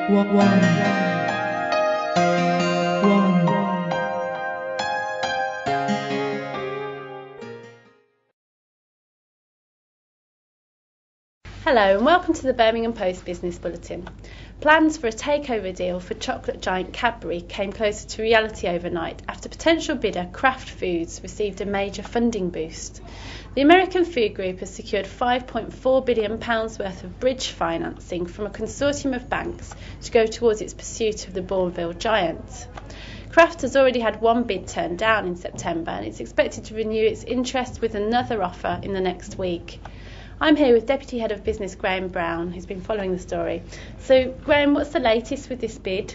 Hello and welcome to the Birmingham Post Business Bulletin. Plans for a takeover deal for chocolate giant Cadbury came closer to reality overnight after potential bidder Kraft Foods received a major funding boost. The American food group has secured £5.4 billion worth of bridge financing from a consortium of banks to go towards its pursuit of the Bourneville giant. Kraft has already had one bid turned down in September and it's expected to renew its interest with another offer in the next week. I'm here with Deputy Head of Business GRAEME Brown, who's been following the story. So, Graham, what's the latest with this bid?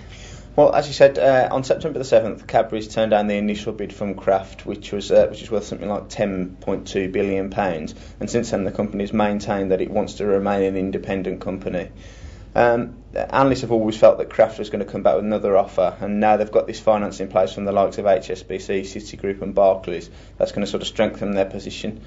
Well, as you said, on September the 7th, Cadbury's turned down the initial bid from Kraft, which is worth something like £10.2 billion. And since then, the company's maintained that it wants to remain an independent company. Analysts have always felt that Kraft was going to come back with another offer, and now they've got this finance in place from the likes of HSBC, Citigroup and Barclays. That's going to sort of strengthen their position.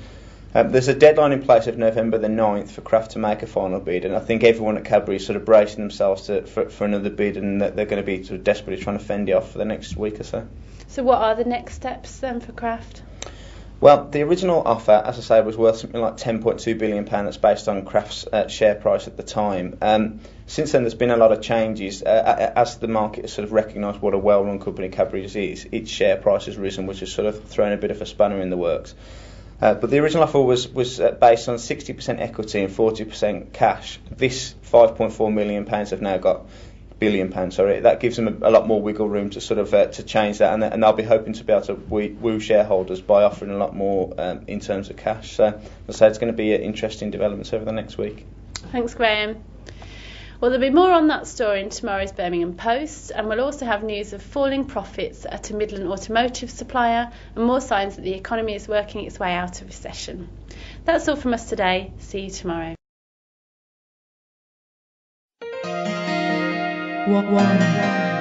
There's a deadline in place of November the 9th for Kraft to make a final bid, and I think everyone at Cadbury is sort of bracing themselves for another bid, and that they're going to be sort of desperately trying to fend it off for the next week or so. So what are the next steps then for Kraft? Well, the original offer, as I say, was worth something like £10.2 billion. That's based on Kraft's share price at the time. Since then, there's been a lot of changes. As the market has sort of recognised what a well-run company Cadbury is, its share price has risen, which has sort of thrown a bit of a spanner in the works. But the original offer was based on 60% equity and 40% cash. This £5.4 million have now got £billion. That gives them a lot more wiggle room to sort of to change that, and they'll be hoping to be able to woo shareholders by offering a lot more in terms of cash. So, as I say, it's going to be interesting developments over the next week. Thanks, Graham. Well, there'll be more on that story in tomorrow's Birmingham Post, and we'll also have news of falling profits at a Midland automotive supplier and more signs that the economy is working its way out of recession. That's all from us today. See you tomorrow. One.